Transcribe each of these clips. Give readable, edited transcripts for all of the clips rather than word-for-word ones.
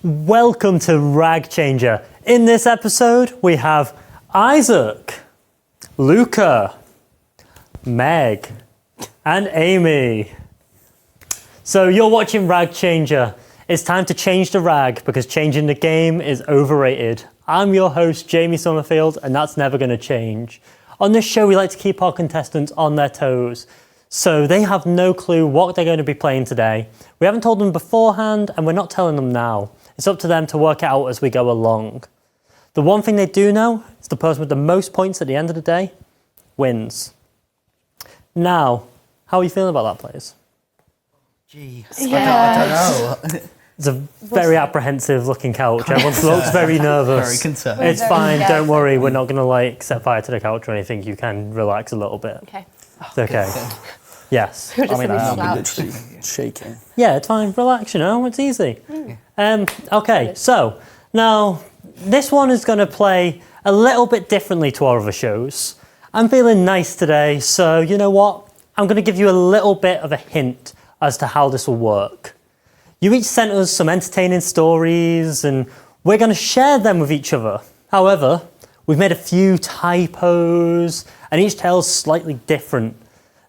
Welcome to Rag Changer. In this episode, we have Izaak, Lucca, Meg, and Amy. So you're watching Rag Changer. It's time to change the rag because changing the game is overrated. I'm your host, Jamie Summerfield, and that's never going to change. On this show, we like to keep our contestants on their toes. So they have no clue what they're going to be playing today. We haven't told them beforehand, and we're not telling them now. It's up to them to work it out as we go along. The one thing they do know is the person with the most points at the end of the day wins. Now, how are you feeling about that, players? Gee, Yeah. I don't know. It's a very apprehensive looking couch. Everyone looks very nervous. Very concerned. It's Very fine, scared. don't worry. We're not going to set fire to the couch or anything. You can relax a little bit. Okay. It's okay. Yes. We're just I mean, gonna I'm slouch. literally shaking. Yeah, it's fine. Relax, you know, it's easy. Okay, so now this one is going to play a little bit differently to our other shows. I'm feeling nice today, so you know what? I'm going to give you a little bit of a hint as to how this will work. You each sent us some entertaining stories, and we're going to share them with each other. However, we've made a few typos, and each tale is slightly different.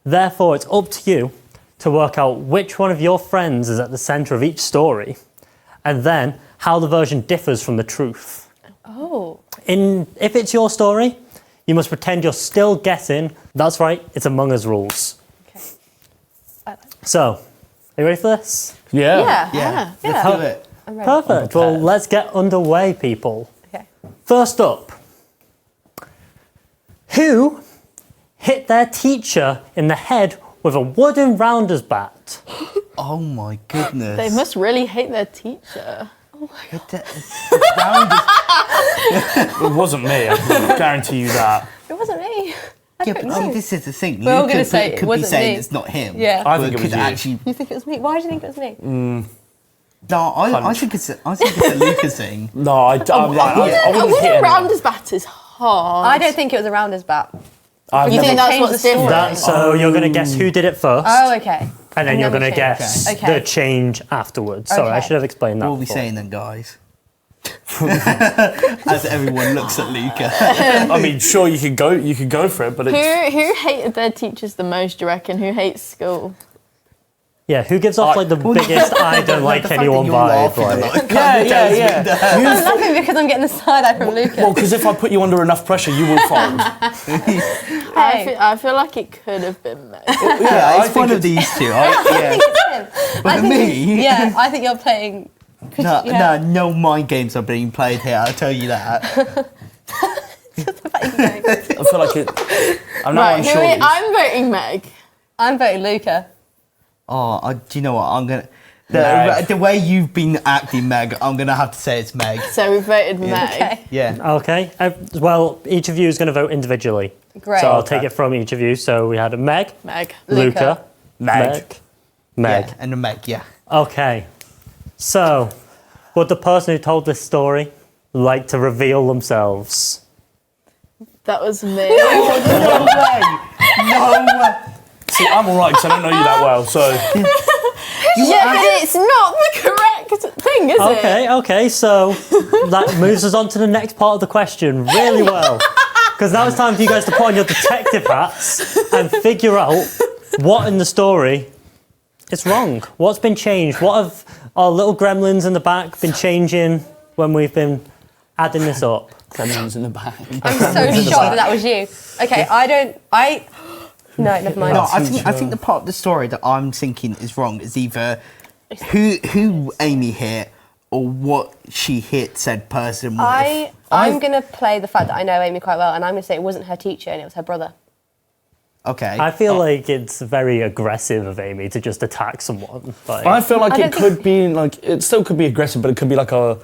Therefore, it's up to you to work out which one of your friends is at the centre of each story, and then how the version differs from the truth. Oh. If it's your story, you must pretend you're still guessing. That's right, it's Among Us rules. Okay. I like that. So, are you ready for this? Yeah. Yeah, Yeah. let's do it. I'm ready. Perfect. Well, let's get underway, people. Okay. First up, who hit their teacher in the head with a wooden rounder's bat? Oh my goodness. They must really hate their teacher. It wasn't me, I can guarantee you that. It wasn't me. Yeah, but see, this is the thing. We're all You gonna say it could be wasn't saying me. it's not him. Yeah. I but think it was could you. actually. You think it was me? Why do you think it was me? No, I think it's a Lucas thing. No, I wouldn't A hit wooden anyone. rounder's bat is hard. I don't think it was a rounder's bat. I've You never- think that's Change what's the story. different? So you're going to guess who did it first, Oh, okay. and then you're then going to we change. guess Okay. the change afterwards. Sorry, I Okay. should have explained that What are we before. saying then, guys? As everyone looks at Lucca. I mean, sure, you could go for it, but it's... Who hated their teachers the most, do you reckon? Who hates school? Yeah, who gives off like the biggest I don't like The fact anyone that you're vibe? laughing Like, a lot kinda tells me that- I'm laughing because I'm getting the side eye from Lucas. Well, because if I put you under enough pressure, you will fold. I feel like it could have been Meg. Yeah, I it's think one of it's- these two. I But think me? Yeah, I think you're playing. No mind games are being played here, I'll tell you that. I feel like it... I'm now Right, unsure. I'm voting Meg. I'm voting Lucca. Oh, do you know what? I'm gonna. Meg. The way you've been acting, Meg, I'm gonna have to say it's Meg. So we voted Meg. Okay. Yeah. okay, well, each of you is going to vote individually. Great. So I'll Okay. take it from each of you. So we had Meg, Meg. Lucca, Meg. Meg. Yeah, and a Meg, yeah. Okay, so would the person who told this story like to reveal themselves? That was me. No way! No way! See, I'm all right because I don't know you that well, so... Yeah, but it's not the correct thing, is it? Okay, so that moves us on to the next part of the question really well. Because now it's time for you guys to put on your detective hats and figure out what in the story is wrong. What's been changed? What have our little gremlins in the back been changing when we've been adding this up? Gremlins in the back. I'm so shocked that was you. Okay, No, never mind. No, I think the part of the story that I'm thinking is wrong is either who Amy hit or what she hit said person with. I'm going to play the fact that I know Amy quite well, and I'm going to say it wasn't her teacher and it was her brother. Okay. I feel like it's very aggressive of Amy to just attack someone. Like, I feel like I it don't could be like it still could be aggressive, but it could be like a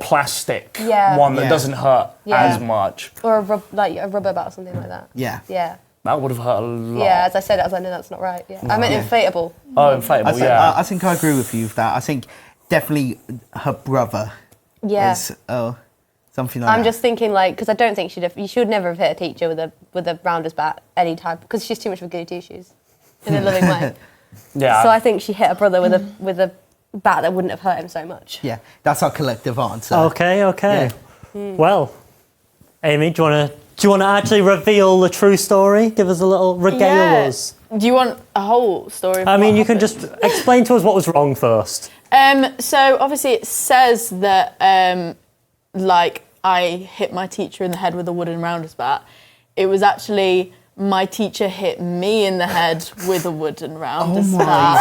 plastic one that Yeah. doesn't hurt Yeah. as much. Or a rubber bat or something like that. Yeah. Yeah. That would have hurt a lot. Yeah, as I said, I know that's not right. Yeah. I meant inflatable. Oh, inflatable, I think I agree with you with that. I think definitely her brother Yeah. is something like that. I'm just thinking, like, because I don't think you should never have hit a teacher with a rounder's bat any time, because she's too much of a goody two shoes in a loving way. Yeah. So I think she hit her brother with a bat that wouldn't have hurt him so much. Yeah, that's our collective answer. Okay. Yeah. Well, Amy, do you want to actually reveal the true story? Give us a little regale us. Do you want a whole story? Of I mean, what you can happened? just explain to us what was wrong first. So obviously it says that like I hit my teacher in the head with a wooden rounders bat. It was actually my teacher hit me in the head with a wooden rounders bat.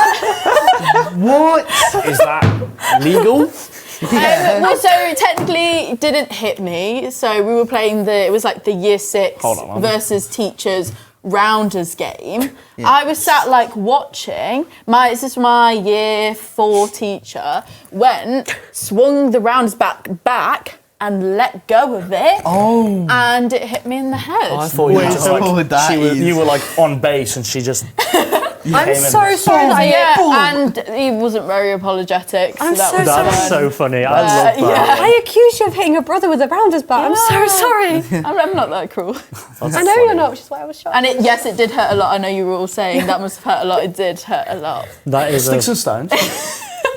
What? Is that legal? Well, so technically it didn't hit me. So we were playing it was like the year 6 Hold on. versus teachers rounders game. I was sat like watching. This is my year 4 teacher swung the rounders back and let go of it. Oh. And it hit me in the head. I thought you were just like, you were like on base and she just. I'm so sorry. And he wasn't very apologetic. I'm so sorry. That's so funny. I love that. I accused you of hitting your brother with a rounders bat. I'm so sorry. I'm not that cruel. I know you're not, which is why I was shocked. And it did hurt a lot. I know you were all saying that must have hurt a lot. It did hurt a lot. That is Sticks and stones.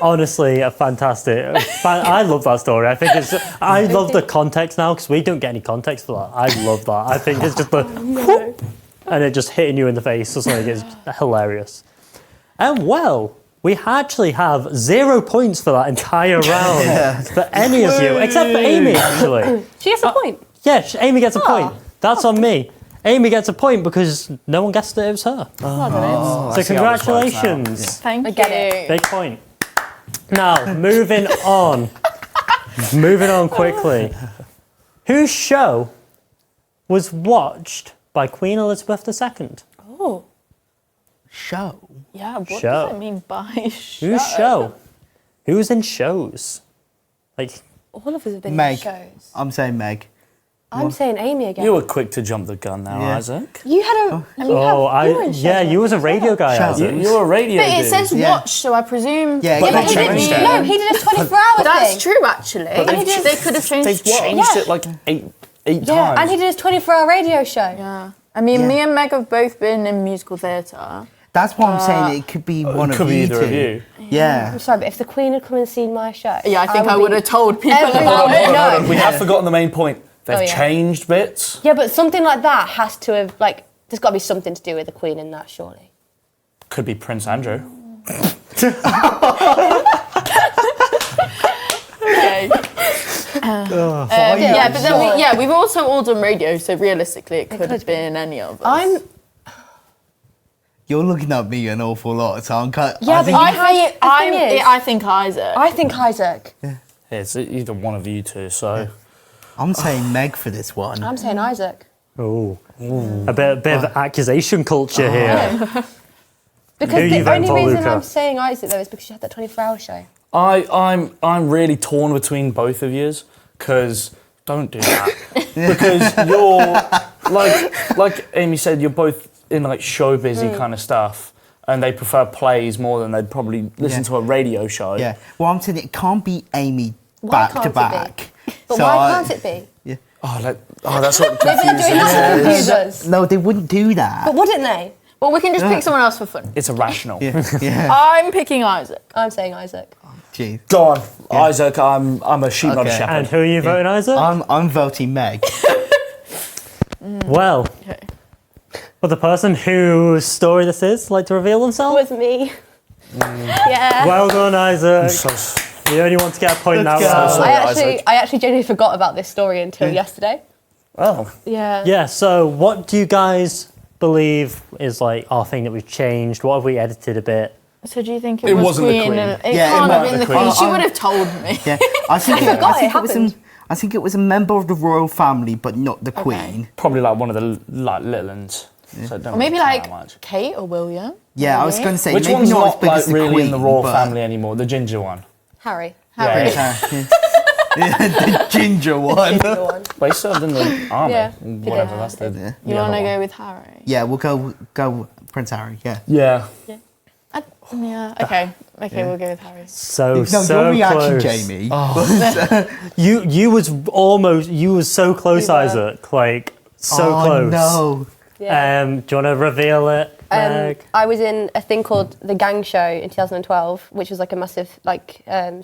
honestly a fantastic. I love that story. I think it's. I love the context now because we don't get any context for that. I love that. I think it's just the whoop, and it just hitting you in the face or something is hilarious. And well, we actually have 0 points for that entire round for any of you, except for Amy actually. She gets a point. Yeah, Amy gets a point. That's on me. Amy gets a point because no one guessed that it was her. So congratulations. Thank you. I get it. Big point. Now, moving on. Moving on quickly. Whose show was watched by Queen Elizabeth II? Oh. Show. Yeah, what Show. does it mean by show? Whose show? Who's in shows? Like, All of us have been Meg. in shows. I'm saying Meg. I'm saying Amy again. You were quick to jump the gun now, Yeah. Isaac. You had a. You were in shows. you was a radio guy, Shows. Isaac. You're a radio But it dude. says Yeah. watch, so I presume... Yeah, But yeah, they he changed did- it. No, he did a 24-hour thing. That's true, actually. they've They could have changed They've watch. changed Yeah. it like eight Yeah, times. and he did his 24-hour radio show. Yeah. I mean, Yeah. me and Meg have both been in musical theatre. That's why I'm saying it could be one could of be you either two. of you. Yeah. I'm sorry, but if the Queen had come and seen my show... Yeah, I think I would have told people Everyone about would it. know. We have forgotten the main point. They've Oh, yeah. changed bits. Yeah, but something like that has to have, like, there's got to be something to do with the Queen in that, surely. Could be Prince Andrew. Okay. Yeah, but then we've also all done radio, so realistically it could have been any of us. You're looking at me an awful lot, so I'm kind Yeah, I think but I think Isaac. I think Isaac. It's either one of you two, so... I'm saying Meg for this one. I'm saying Isaac. Oh, a bit of accusation culture here. Because Who you the vote only for, reason Lucca? I'm saying Isaac, though, is because you had that 24-hour show. I'm really torn between both of yous, because don't do that. Because you're, like Amy said, you're both in like show-busy kind of stuff, and they prefer plays more than they'd probably listen to a radio show. Yeah. Well, I'm saying it can't be Amy Why back can't to it back. But So why I- can't it be? That's what They've been doing that to confuse us. No, they wouldn't do that. But wouldn't they? Well, we can just pick someone else for fun. It's irrational. Yeah. I'm picking Isaac. I'm saying Isaac. Jeez. Go on, Isaac. I'm a sheep, not a Okay. shepherd. And who are you voting, Isaac? I'm voting Meg. Well, Okay. would the person whose story this is like to reveal themselves? With me. Yeah. Well done, Isaac. So- You only want to get a point Let's now. go. round. Sorry, Isaac. I actually genuinely forgot about this story until yesterday. Oh, Yeah. Yeah, so what do you guys believe is like our thing that we've changed? What have we edited a bit? So do you think It was wasn't the Queen? Queen. It Yeah, it can't have wasn't been the the Queen. Queen. She would have told me. Yeah. I think forgot it it was happened. I think it was a member of the royal family, but not the Queen. probably like one of the like little ones. So it don't Or maybe really like count that much. Kate or William. Yeah, I was going to say Which maybe one's not as not big like as the really Queen, in the royal but- family anymore? The ginger one. Harry. Harry. Yeah. The ginger one. The one. But he served in the army. Yeah, Whatever he that's the. Yeah. You want to go with Harry? Yeah, we'll go Prince Harry. Yeah. Yeah. Yeah. Okay. Okay, we'll go with Harry. So No, so your reaction, close. Jamie. You was so close, You were. Isaac. Like so oh close. no. Yeah. Do you want to reveal it? Meg? I was in a thing called The Gang Show in 2012, which was like a massive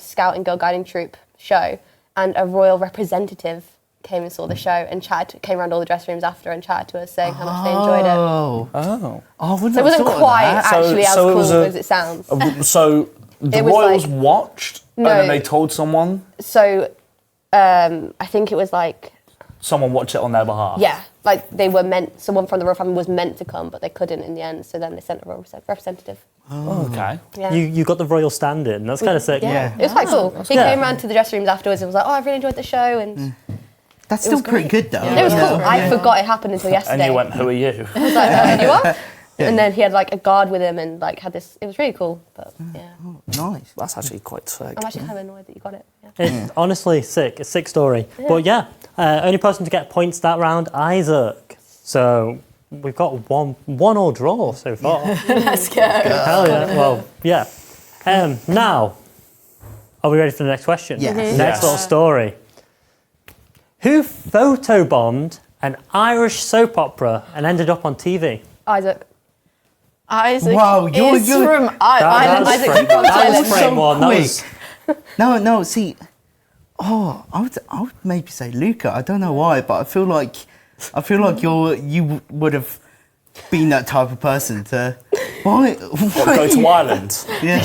scout and girl guiding troop show, and a royal representative came and saw the show and came around all the dressing rooms after and chatted to us, saying how much they enjoyed it. Oh. So it wasn't quite actually as so it cool was as it sounds. So the It was royals like- watched, No. and then they told someone. So I think it was like, Someone watched it on their behalf. yeah, like someone from the royal family was meant to come, but they couldn't in the end, so then they sent a royal representative. Oh, okay. Yeah. You got the royal stand-in. That's kind of sick. Yeah, it was quite cool. He Yeah. came around to the dressing rooms afterwards and was like, "Oh, I've really enjoyed the show," and That's still pretty good though. it was cool. I forgot it happened until yesterday. And you went, "Who are you?" I was like, "And you are?" And then he had like a guard with him and like had this. It was really cool, but yeah, Nice. That's actually quite sick. I'm actually kind of annoyed that you got it. Yeah. It's honestly sick. A sick story. But yeah, only person to get points that round, Izaak. So we've got one all draw so far. Let's go. Hell yeah. Well, yeah. Now, are we ready for the next question? Yes. Next Yes. little story. Who photobombed an Irish soap opera and ended up on TV? Izaak. Izaak Wow, you're- is you're- from That Ireland. was Izaak, frame, keep on that was silent. frame So one. That quick. was, No, see, I would maybe say Lucca. I don't know why, but I feel like you would have been that type of person to. Why? Go to Ireland. Yeah,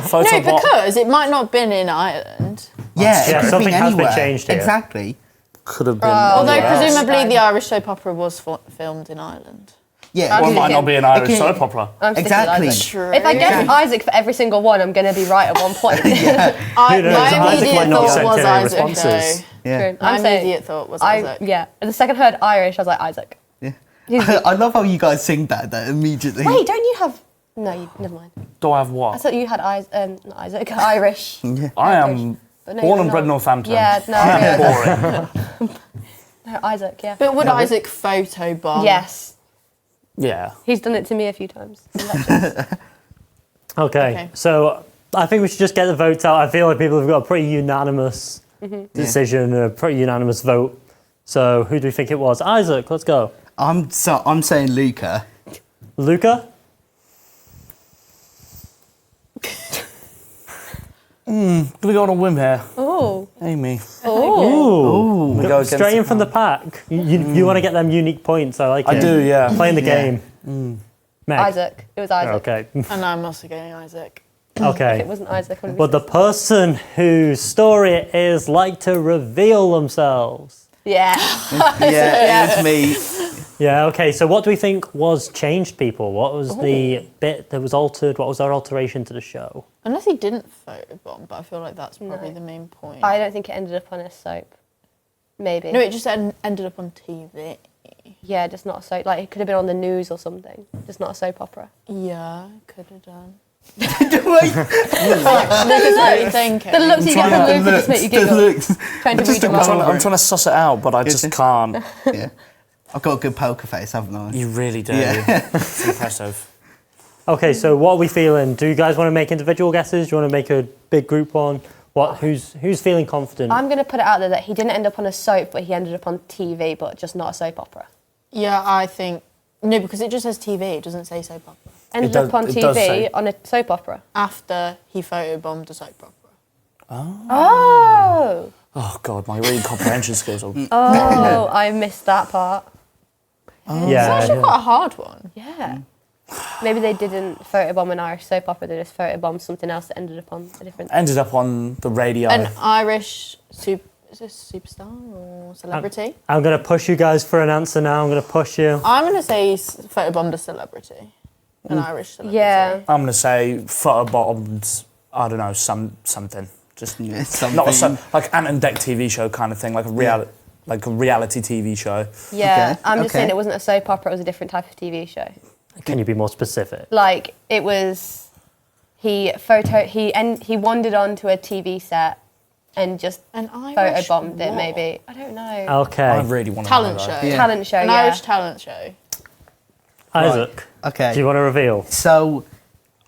Photo No, because it might not have been in Ireland. yeah. Yeah, it could have something been has been anywhere. changed here. Exactly. could have been. Although anywhere else. presumably the Irish soap opera was filmed in Ireland. Yeah. Well, it might not be an Irish Okay. soap opera. I'm sticking with Exactly. Izaak. True. If I guess Izaak for every single one, I'm going to be right at one point. Who knows? My Izaak immediate might not thought send was any Izaak. responses. Though. Yeah. True. My I'm saying immediate thought was Izaak. Yeah. And the second I heard Irish, I was like, Izaak. Yeah. I love how you guys sing that immediately. Wait, don't you have? No, never mind. Do I have I what? thought you had not Izaak, Irish. I am But no, born you're and bred not. Northampton. Yeah, no, I am yeah. boring. No, Izaak, yeah. But would Izaak photobomb? Yes. Yeah. He's done it to me a few times. Okay, so I think we should just get the votes out. I feel like people have got a pretty unanimous decision, a pretty unanimous vote. So who do we think it was? Izaak, let's go. I'm saying Lucca. Lucca? Gonna go on a whim here. Oh. Amy. Ooh. We go against Straight in the from the pack. You want to get them unique points. I like it. I do, yeah. Playing the Yeah. game. Meg. Izaak. It was Izaak. Okay. And I'm also going Izaak. If Okay. it wasn't Izaak, I would But the person whose story it is like to reveal themselves. Yeah. Yeah, it was me. Yeah, okay. So what do we think was changed, people? What was the bit that was altered? What was our alteration to the show? Unless he didn't photobomb, but I feel like that's probably the main point. I don't think it ended up on a soap. Maybe. No, it just ended up on TV. Yeah, just not a soap. Like, it could have been on the news or something. Just not a soap opera. Yeah, could have done. Wait, Lucas, what are you thinking? The looks you get from Lucas just make you the giggle. looks. Trying to read them I'm out. trying to suss it out, but I just can't. Yeah. I've got a good poker face, haven't I? You really do. Yeah. It's impressive. Okay, so what are we feeling? Do you guys want to make individual guesses? Do you want to make a big group one? Who's feeling confident? I'm going to put it out there that he didn't end up on a soap, but he ended up on TV, but just not a soap opera. Yeah, I think... No, because it just says TV, it doesn't say soap opera. Ended does- up on it does say- TV on a soap opera. After he photobombed a soap opera. Oh! Oh God, my reading comprehension skills are. Oh, I missed that part. It's yeah. actually quite a hard one. Yeah. Maybe they didn't photobomb an Irish soap opera, they just photobombed something else that ended up on a different... Ended up on the radio. An Irish is this superstar or celebrity? I'm going to push you guys for an answer now. I'm going to push you. I'm going to say photobombed a celebrity. An Irish celebrity. Yeah. I'm gonna say photobombed. I don't know, something. Just something. not like Ant and Deck TV show kind of thing, like a reality TV show. Yeah, Okay, I'm just okay. saying it wasn't a soap opera, it was a different type of TV show. Can you be more specific? Like, it was... He wandered onto a TV set and just An Irish photobombed it, what? maybe. I don't know. Okay. I really want to Talent know, show. though. Yeah. Talent show, An yeah. Irish talent show. Izaak, Okay. do you want to reveal? So,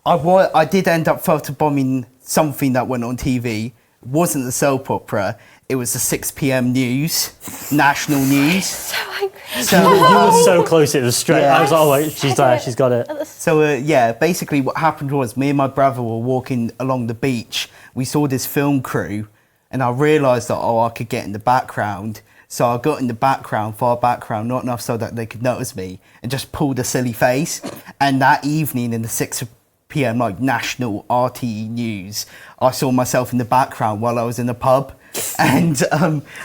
I did end up photobombing something that went on TV, wasn't the soap opera. It was the 6 p.m. news, national news. So angry. You were so close, it was straight. Yeah. I was like, she's there, she's got it. So yeah, basically what happened was me and my brother were walking along the beach. We saw this film crew, and I realised that I could get in the background. So I got in the background, far background, not enough so that they could notice me, and just pulled a silly face. And that evening in the 6 p.m. like national RTE news, I saw myself in the background while I was in a pub, and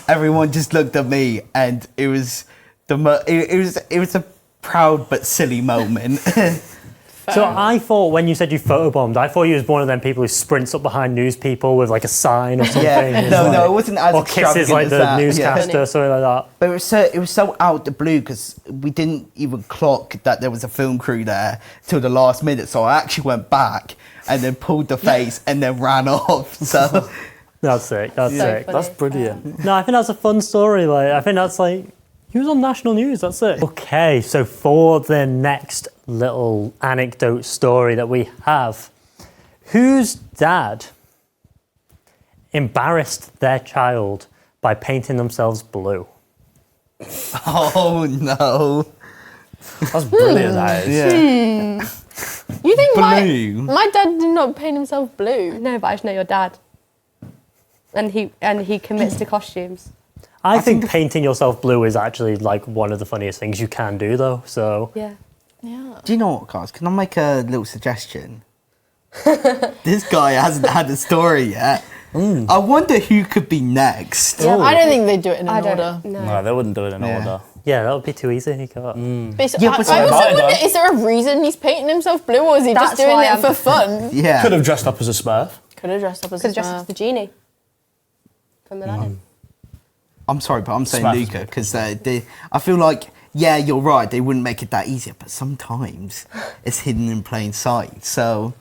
everyone just looked at me, and it was it was a proud but silly moment. So I thought when you said you photobombed, I thought you was one of them people who sprints up behind news people with like a sign or something. Yeah, no, it wasn't as or kisses extravagant like as the that. newscaster or something like that. But it was so out the blue because we didn't even clock that there was a film crew there till the last minute. So I actually went back and then pulled the face and then ran off. So That's sick. That's sick. funny. That's brilliant. No, I think that's a fun story. Like, I think that's like, he was on national news. That's it. Okay, so for the next little anecdote story that we have, whose dad embarrassed their child by painting themselves blue? oh no, That's brilliant, that is. yeah, You think Blue. my dad did not paint himself blue? No, but I just know your dad. And he commits to costumes. I think painting yourself blue is actually like one of the funniest things you can do, though. So Yeah. Yeah. Do you know what, guys? Can I make a little suggestion? This guy hasn't had a story yet. I wonder who could be next. Yeah, I don't think they do it in I an don't order. know. No, they wouldn't do it in Yeah. order. yeah, that would be too easy. He got. Basically, Yeah, I but also sometimes- wonder, is there a reason he's painting himself blue, or is he just That's doing why it I'm- for fun? Yeah. Could have dressed up as a Smurf. Could have dressed up as Could a have dressed up as the genie from Aladdin. I'm sorry, but I'm saying Smash. Lucca because I feel like, yeah, you're right. They wouldn't make it that easier, but sometimes it's hidden in plain sight. So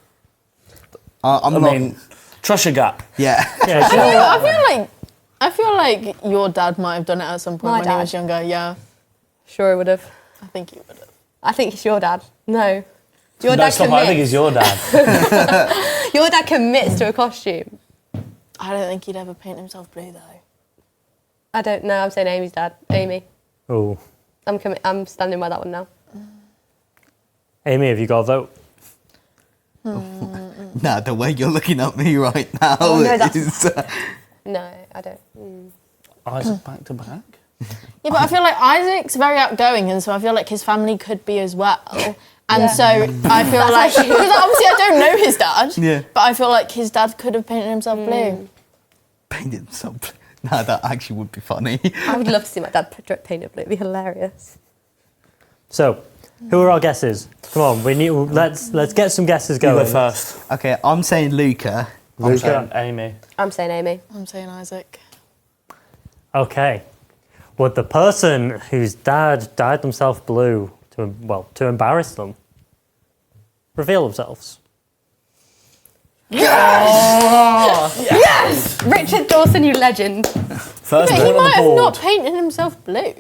I'm I not. mean, trust your gut. Yeah. Yeah, do you know what? I feel like your dad might have done it at some point My when he dad. was younger. Yeah, Sure, he would have. I think he would have. I think it's your dad. No. Your No, dad stop, I think it's your dad. Your dad commits to a costume. I don't think he'd ever paint himself blue though. I don't know. I'm saying Amy's dad. Amy. Oh, I'm standing by that one now. Amy, have you got a vote? No, the way you're looking at me right now Oh, no, that's- is. No, I don't. Isaac back to back. Yeah, but I feel like Isaac's very outgoing, and so I feel like his family could be as well. And Yeah. so I feel like, because obviously I don't know his dad, Yeah. but I feel like his dad could have painted himself blue. Painted something. No, that actually would be funny. I would love to see my dad painted blue. It'd be hilarious. So, who are our guesses? Come on, we need. Let's get some guesses You going. go first. Okay, I'm saying Lucca. I'm Lucca. saying Amy. I'm saying Amy. I'm saying Isaac. Okay. Would the person whose dad dyed themselves blue to embarrass them reveal themselves? Richard Dawson, you legend. First But he one on might the have board. not painted himself blue.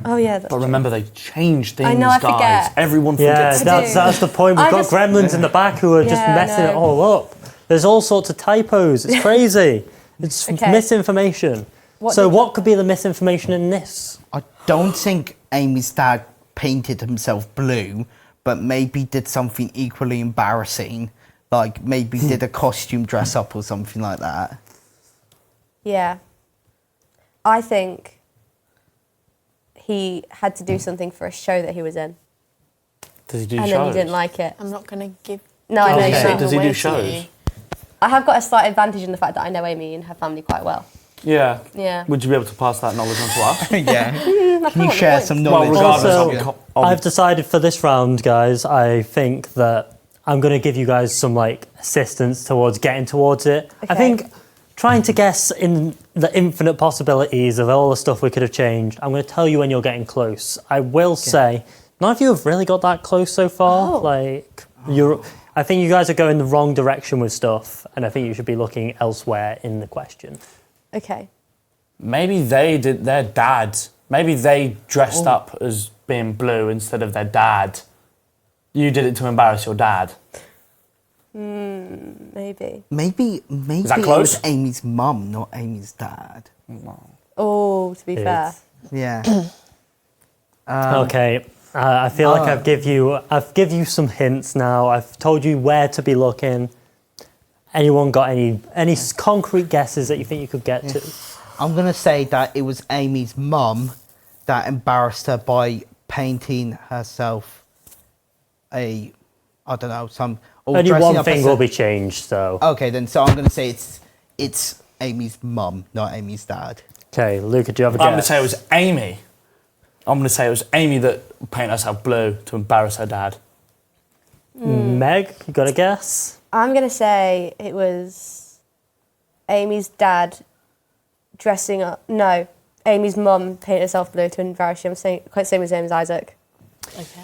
Oh yeah. That's But remember, they changed things, I know, I guys. forget. Everyone Yeah, forgets. do. that's the point. We've I got just- gremlins in the back who are just Yeah, I messing it know. all up. There's all sorts of typos. It's crazy. It's Okay. misinformation. What So did- what could be the misinformation in this? I don't think Amy's dad painted himself blue, but maybe did something equally embarrassing, like maybe did a costume dress up or something like that. Yeah. I think he had to do something for a show that he was in, Does he do and shows? then he didn't like it. I'm not going to give. No, I know. Okay. you're So not. does he away do to shows? you. I have got a slight advantage in the fact that I know Amy and her family quite well. Yeah. Yeah. Would you be able to pass that knowledge on to us? Yeah. I Can you can't want share the some points. knowledge? regardless Also, of I've decided for this round, guys, I think that I'm going to give you guys some like assistance towards getting towards it. I Okay. think trying to guess in the infinite possibilities of all the stuff we could have changed, I'm going to tell you when you're getting close. I will say, none of you have really got that close so far. Oh. Like, I think you guys are going the wrong direction with stuff, and I think you should be looking elsewhere in the question. Okay. Maybe they did their dad. Maybe they dressed up as being blue instead of their dad. You did it to embarrass your dad. Maybe. Maybe that it close? was Amy's mum, not Amy's dad. Oh, to be fair. Yeah. Okay, I feel like I've give you some hints now. I've told you where to be looking. Anyone got any concrete guesses that you think you could get to? I'm going to say that it was Amy's mum that embarrassed her by painting herself I don't know, or Only dressing one up thing as will be changed, though. Okay, then, so I'm going to say it's Amy's mum, not Amy's dad. Okay, Lucca, do you have a guess? I'm going to say it was Amy. I'm going to say it was Amy that painted herself blue to embarrass her dad. Meg, you got a guess? I'm going to say it was Amy's dad dressing up. No, Amy's mum painted herself blue to embarrass him. Quite same as his name is Izaak. Okay.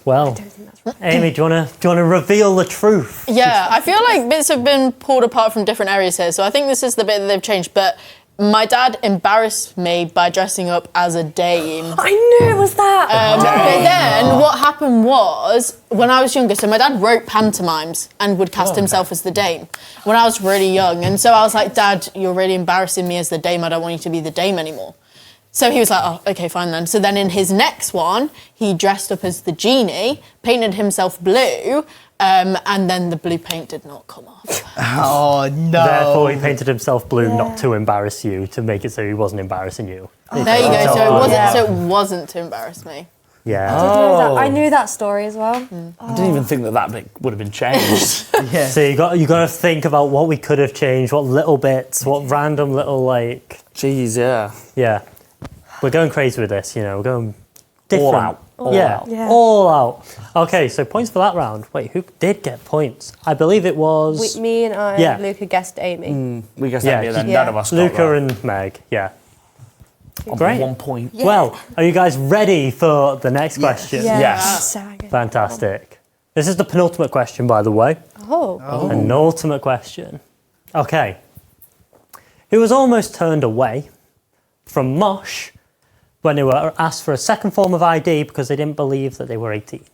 Well, I don't think that's right. Amy, do you want to reveal the truth? Yeah, I feel like bits have been pulled apart from different areas here, so I think this is the bit that they've changed. But my dad embarrassed me by dressing up as a dame. I knew it was that. But then what happened was, when I was younger, so my dad wrote pantomimes and would cast himself as the dame when I was really young. And so I was like, Dad, you're really embarrassing me as the dame. I don't want you to be the dame anymore. So he was like, oh, okay, fine then. So then in his next one, he dressed up as the genie, painted himself blue, and then the blue paint did not come off. Oh, no. Therefore, he painted himself blue not to embarrass you, to make it so he wasn't embarrassing you. There you go. Oh, So it wasn't to embarrass me. Yeah. I knew that story as well. I didn't even think that bit would have been changed. Yeah. So you got to think about what we could have changed, what little bits, what random little Jeez, yeah. yeah. We're going crazy with this, We're going different. All out. Yeah. All out. Okay, so points for that round. Wait, who did get points? I believe it was Me and I, Yeah. Lucca guessed Amy. We guess Yeah, Amy, then yeah. none of us got Luca right. and Meg. Yeah. On Great. 1 point. Well, are you guys ready for the next question? Yes. Fantastic. This is the penultimate question, by the way. Oh. An ultimate question. Okay. Who was almost turned away from Mosh when they were asked for a second form of ID because they didn't believe that they were 18?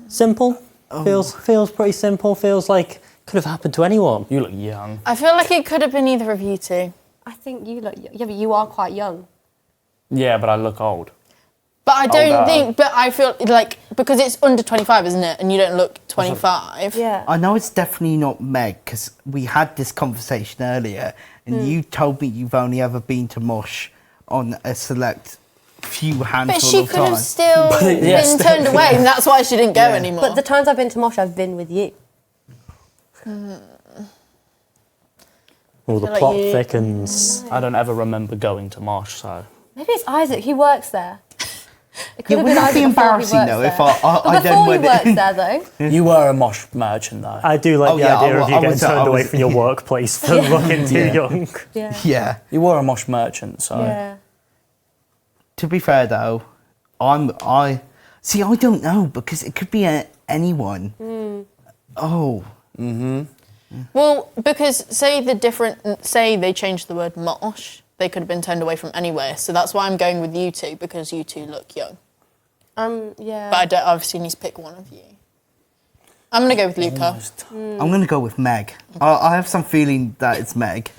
Simple. Feels pretty simple. Feels like could have happened to anyone. You look young. I feel like it could have been either of you two. I think you look. Yeah, but you are quite young. Yeah, but I look old. But I don't no. think, but I feel like, because it's under 25, isn't it? And you don't look 25. Yeah. I know it's definitely not Meg, because we had this conversation earlier, and you told me you've only ever been to Mosh on a select few handful But she of could have times. still Yes. been turned away, and that's why she didn't go anymore. But the times I've been to Mosh, I've been with you. All the feel like plot you- thickens. I don't ever remember going to Mosh, so... Maybe it's Izaak. He works there. It could Yeah, have would been that be Izaak before he embarrassing, works though, there. if I But then before he went worked in? there, though. You were a Mosh merchant, though. I do like Oh, the yeah, idea I of you was- getting I turned away was- from your workplace for looking too young. Yeah. Yeah. You were a Mosh merchant, so... Yeah. To be fair, though, I don't know, because it could be anyone. Oh. Well, because say they changed the word mosh, they could have been turned away from anywhere. So that's why I'm going with you two, because you two look young. Yeah. But I don't obviously need to pick one of you. I'm going to go with Lucca. I'm going to go with Meg. I have some feeling that it's Meg.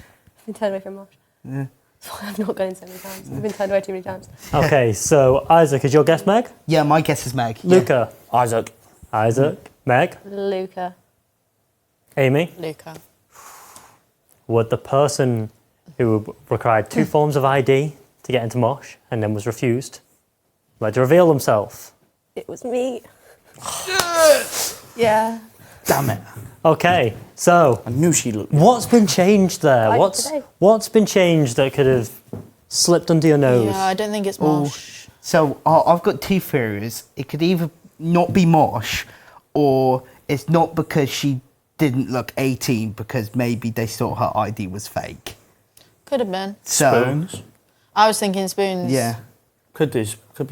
I've been turned away from Mosh. Yeah. That's why I've not gone in so many times. I've been turned away too many times. Okay, so Izaak, is your guess Meg? Yeah, my guess is Meg. Yeah. Lucca, Izaak. Izaak, Meg, Lucca. Amy. Lucca. Would the person who required 2 forms of ID to get into Mosh and then was refused like to reveal themselves? It was me. Yeah. Damn it. Okay, so I knew she looked... what's been changed there? Like today. What's been changed that could have slipped under your nose? Yeah, I don't think it's mosh. So I've got 2 theories. It could either not be Mosh, or it's not because she didn't look 18, because maybe they thought her ID was fake. Could have been. So, Spoons? I was thinking spoons. yeah. Could be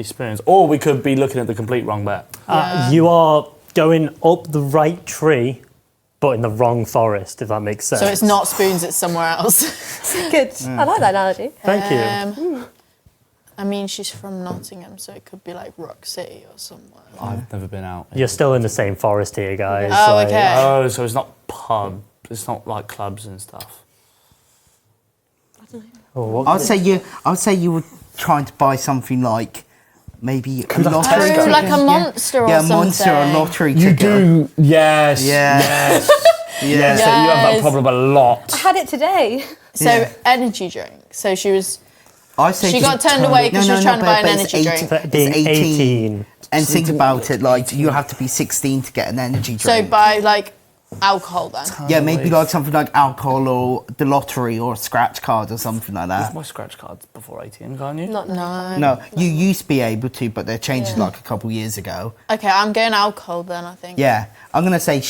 spoons. Or we could be looking at the complete wrong bet. You are going up the right tree, but in the wrong forest, if that makes sense. So it's not spoons, it's somewhere else. Good. I like that analogy. Thank you. I mean, she's from Nottingham, so it could be like Rock City or somewhere. I've never been out. You're still in the same forest here, guys. Oh, like- okay. Oh, so it's not pub. It's not like clubs and stuff. Oh, what- I would say you were trying to buy something like maybe a lottery Tesco. ticket. Like a monster or yeah, something. a monster or lottery You ticket. do, yes, Yeah. yes, Yeah. yes. So you have that Yes. problem a lot. I had it today. So Yeah. energy drink. So she was. I say She just got turned turn away it- 'cause she was trying to buy an but energy it's drink. For being it's 18. And think about it, like you have to be 16 to get an energy drink. So buy like alcohol then. yeah, maybe like something like alcohol or the lottery or a scratch card or something like that. My scratch cards before 18, can't you? Not No. No, you used to be able to, but they changed it like a couple years ago. Okay, I'm going alcohol then. I think. Yeah, I'm gonna say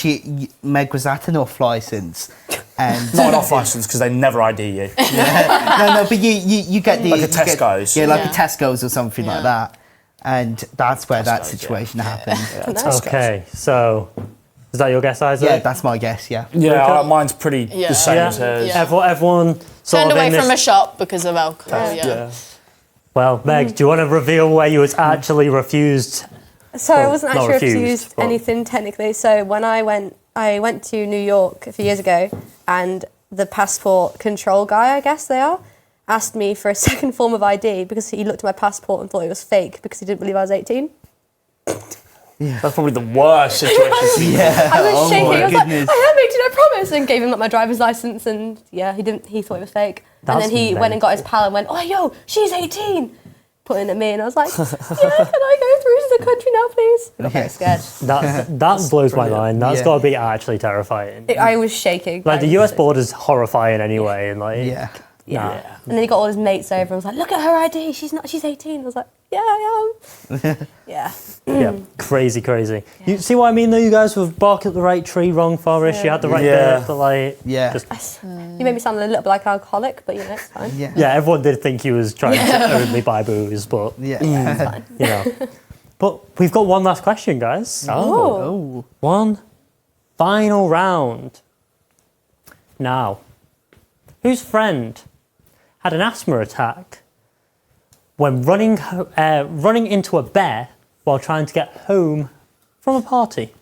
Meg was at an off license, and Not off license because they never ID you. no, but you get the Like a you get- Tesco's. yeah, like Yeah. a Tesco's or something like Yeah. that, and that's where that Tesco's, yeah. situation happened. Okay, so is that your guess, Isaac? Yeah, that's my guess. Yeah. Yeah, mine's pretty Yeah. the same Yeah. as hers. Yeah. Everyone sort Turned of away in this... from a shop because of alcohol. Yeah. Yeah. Well, Meg, do you want to reveal where you was actually refused? So I Well, wasn't not actually refused, refused but- anything technically. So when I went to New York a few years ago, and the passport control guy, I guess they are, asked me for a second form of ID because he looked at my passport and thought it was fake because he didn't believe I was 18. That's probably the worst situation to be in. Yeah. I was Oh shaking. my I was like, goodness. I am 18, I promise, and gave him like my driver's license, and yeah, he didn't. He thought it was fake. That's and then he went and got his pal and went, "Oh, yo, she's 18." Pointing at me, and I was like, "Yeah, can I go through to the country now, please?" I got very scared. That blows my mind. That's Yeah. got to be actually terrifying. I was shaking. Like, the I US was- border's horrifying anyway, and like... Yeah. Yeah. Nah. And then he got all his mates over and was like, "Look at her ID. She's 18." I was like, "Yeah, I am." Yeah. Yeah, crazy. You see what I mean, though? You guys were bark at the right tree, wrong forest. You had the right Yeah. bit, but like... Yeah. Just, You made me sound a little bit like an alcoholic, but you know, it's fine. Yeah. yeah, everyone did think he was trying to only buy booze, but, Yeah. It's fine. you know. But we've got one last question, guys. Oh. One final round. Now, whose friend had an asthma attack when running into a bear while trying to get home from a party?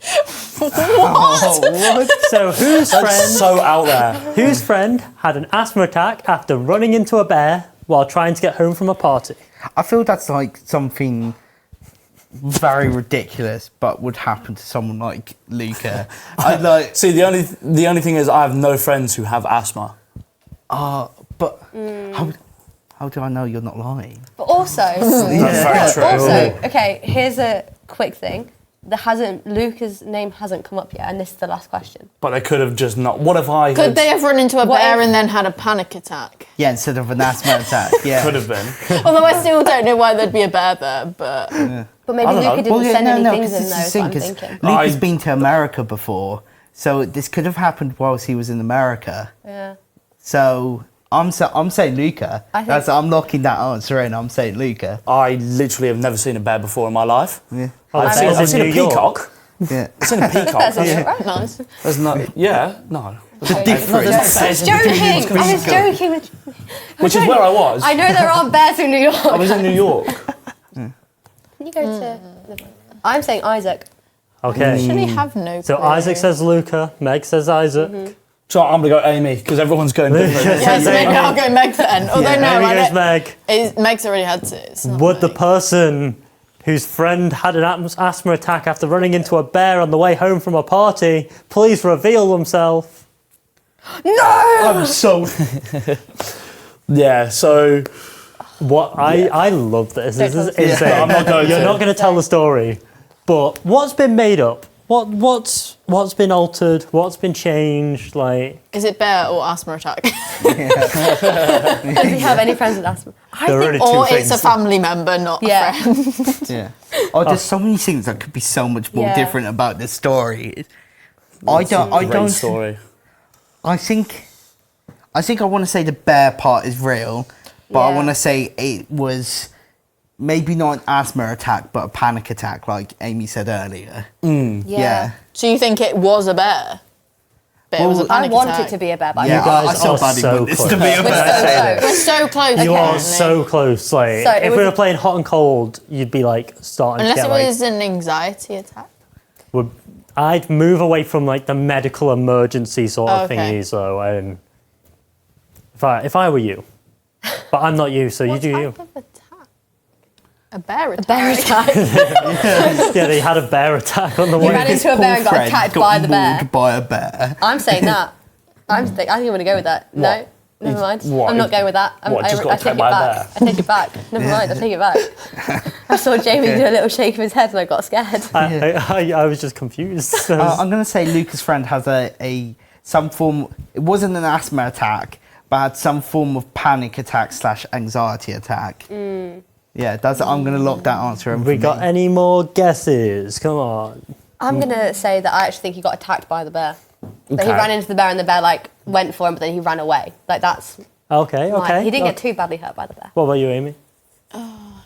What? So whose That's friend? so out there. Whose friend had an asthma attack after running into a bear while trying to get home from a party? I feel that's like something very ridiculous, but would happen to someone like Lucca. I'd like, See, the only thing is I have no friends who have asthma. but how do I know you're not lying? But also, That's very true. also, okay, here's a quick thing. Lucca's name hasn't come up yet, and this is the last question. But they could have just not. What if I Could had, they have run into a What bear if- and then had a panic attack? Yeah, instead of an asthma attack. Yeah. could have been? Although I still don't know why there'd be a bear there, but But maybe I don't know. Lucca didn't send any things 'cause in, though, this is what I'm is thinking. Lucca's I- been to America before, so this could have happened whilst he was in America. Yeah. So I'm saying Lucca. I think- I'm locking that answer in. I'm saying Lucca. I literally have never seen a bear before in my life. Yeah. Oh, I've bears seen in a New York. peacock. Yeah. I've seen a peacock. That's There's, right. nice. there's no. Yeah, no. difference. No, there's not bears in Joking! I was joking with. Which is where I was. I know there aren't bears in New York. I was in New York. Can you go to? I'm saying Izaak. Okay. Shouldn't he have no So clue? Isaac says Lucca, Meg says Isaac. So I'm gonna go Amy because everyone's going different. Yes, maybe I'll go Meg then. Although no, Amy I goes don't. Meg. Meg's already had it. It's not Would the Meg. person whose friend had an asthma attack after running into a bear on the way home from a party please reveal themselves? I'm so. Yeah. So What I love this. This is tell us. insane. I'm not going You're to. not going to tell the story, but what's been made up? What's been altered? What's been changed? Like Is it bear or asthma attack? Does he have any friends with asthma? there are only two or it's things. a family member, not Yeah. a friend. Yeah. Oh, there's so many things that could be so much more Yeah. different about this story. I don't. Great story. I think I want to say the bear part is real, but I Yeah. want to say it was maybe not an asthma attack, but a panic attack, like Amy said earlier. Yeah. So you think it was a bear? but it was a Well, I panic want attack. it to be a bear, but Yeah, guys I so are badly so want this to close. be a bear. We're so close. You are okay. so close. Like, So it if we was- were playing hot and cold, you'd be like starting Unless to it get was an anxiety attack. like. I'd move away from like the medical emergency sort of Okay. thingy. So, if I were you, but I'm not you, so you What do you. type of attack? A bear attack. bear attack. Yeah, they had a bear attack on the You way. ran into a bear and got Friend attacked got by the bear. mauled by a bear. I'm saying that. I think I'm going to go with that. No, never mind. What? I'm not going with that. What, just got I take attacked it by a back. bear? I take it back. Never mind. I take it back. I saw Jamie do a little shake of his head and I got scared. I was just confused. I'm going to say Lucca's friend has some form. It wasn't an asthma attack, but had some form of panic attack / anxiety attack. Yeah, I'm going to lock that answer in. we for got me. any more guesses? Come on. I'm going to say that I actually think he got attacked by the bear. That he Okay. ran into the bear and the bear like went for him, but then he ran away. Like that's Okay, mine. okay. He didn't get too badly hurt by the bear. What about you, Amy?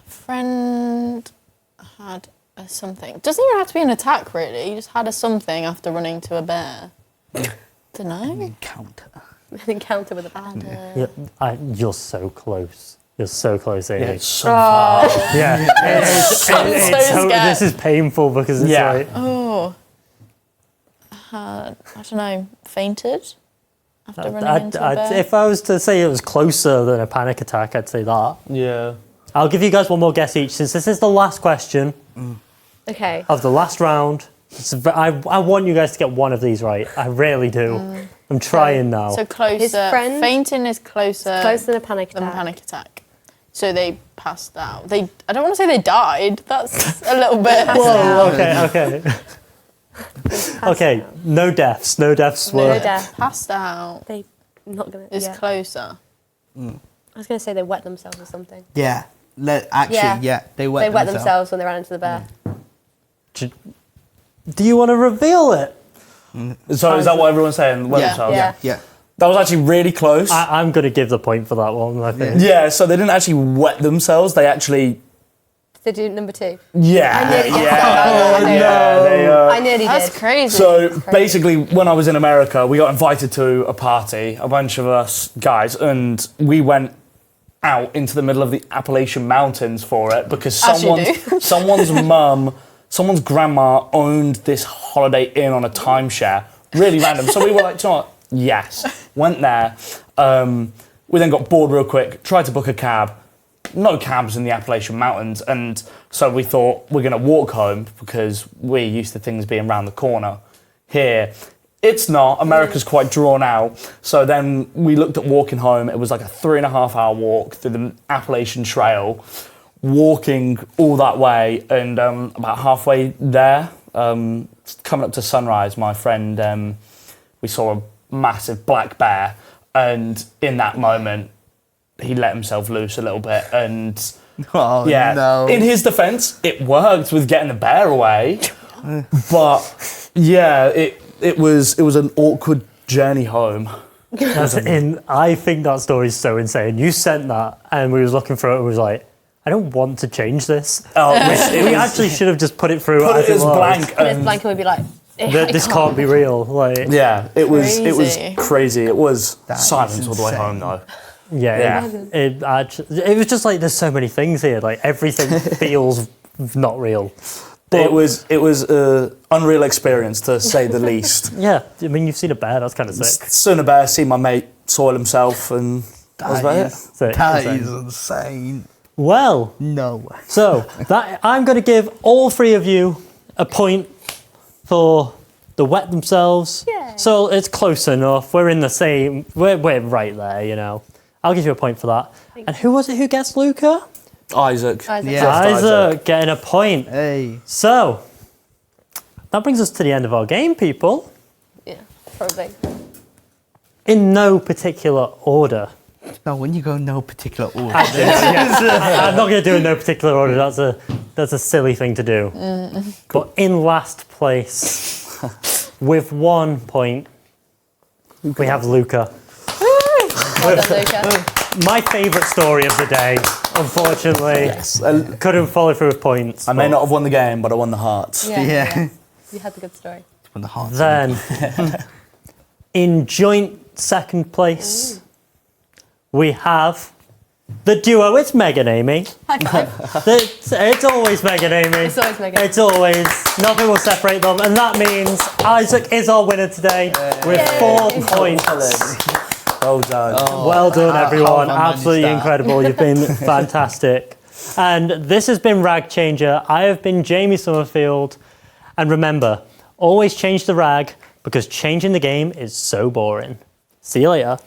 Friend had a something. Doesn't even have to be an attack, really. You just had a something after running to a bear. Don't know. Encounter. An encounter with a bear. You're so close. You're so close, Amy. Yeah, it's so far. Yeah, scared. this is painful because it's Yeah. like Oh. I don't know. Fainted after running into a bear. if I was to say it was closer than a panic attack, I'd say that. Yeah. I'll give you guys one more guess each since this is the last question Okay. of the last round. I want you guys to get one of these right. I really do. I'm trying now. So closer. His friend- Fainting is closer, Closer than a panic than attack. panic attack. So they passed out. I don't want to say they died. That's a little bit. Whoa, okay. Okay, no deaths. No deaths No were. death. Passed out They not gonna. is Yeah. closer. I was gonna say they wet themselves or something. Yeah. Actually, yeah. They They wet wet themselves when they ran into the bear. Do you want to reveal it? So is that what everyone's saying? Wet themselves? Yeah. That was actually really close. I'm going to give the point for that one, I think. yeah, so they didn't actually wet themselves. They actually. They do number two. Yeah. I nearly guessed yeah. that. Yeah. They, I nearly That's did. crazy. So basically, when I was in America, we got invited to a party, a bunch of us guys, and we went out into the middle of the Appalachian Mountains for it because As you do. someone's grandma owned this Holiday Inn on a timeshare. Really random. So we were like, "Do you know what? Yes." Went there. We then got bored real quick, tried to book a cab. No cabs in the Appalachian Mountains, and so we thought we're going to walk home because we're used to things being around the corner. Here, it's not. America's quite drawn out. So then we looked at walking home. It was like a 3.5 hour walk through the Appalachian Trail, walking all that way, and about halfway there, coming up to sunrise, my friend, we saw a massive black bear, and in that moment, he let himself loose a little bit, and Oh, yeah, no. in his defence, it worked with getting the bear away, but yeah, it was an awkward journey home. I think that story is so insane. You sent that, and we was looking through it, and we was like, I don't want to change this. Oh, We actually should have just put it through put as it as was. blank. And this blanket would be like. This can't be real. Like, Yeah, it was Crazy. crazy. It was That is silence all the way insane. home though. yeah, it was just like there's so many things here. Like everything feels not real. It was unreal experience to say the least. Yeah, I mean you've seen a bear. That's kind of sick. Soon a bear, see my mate soil himself, and that was about it. Sick, That insane. is insane. Well, No. so that I'm going to give all three of you a point for the wet themselves. Yay. So it's close enough. We're in the same. We're right there. You know. I'll give you a point for that. And who was it who gets Lucca? Izaak. Izaak. Yeah. Just Izaak getting a point. Hey. So that brings us to the end of our game, people. Yeah, probably. In no particular order. No, when you go no particular order. I'm not going to do in no particular order. That's a silly thing to do. But in last place, with 1 point, we have Lucca. Well done, Lucca. My favourite story of the day. Unfortunately, Yes. couldn't follow through with points. I may but not have won the game, but I won the hearts. Yeah. Yeah. You had the good story. When the heart. Then In joint second place, we have the duo. It's Meg and Amy. High five. It's always Meg and Amy. It's always Megan. It's always. Nothing will separate them. And that means Izaak is our winner today with 4 points. Well done. Well done, everyone. how have I Absolutely managed that? incredible. You've been fantastic. And this has been Rag Changer. I have been Jamie Summerfield. And remember, always change the rag because changing the game is so boring. See you later.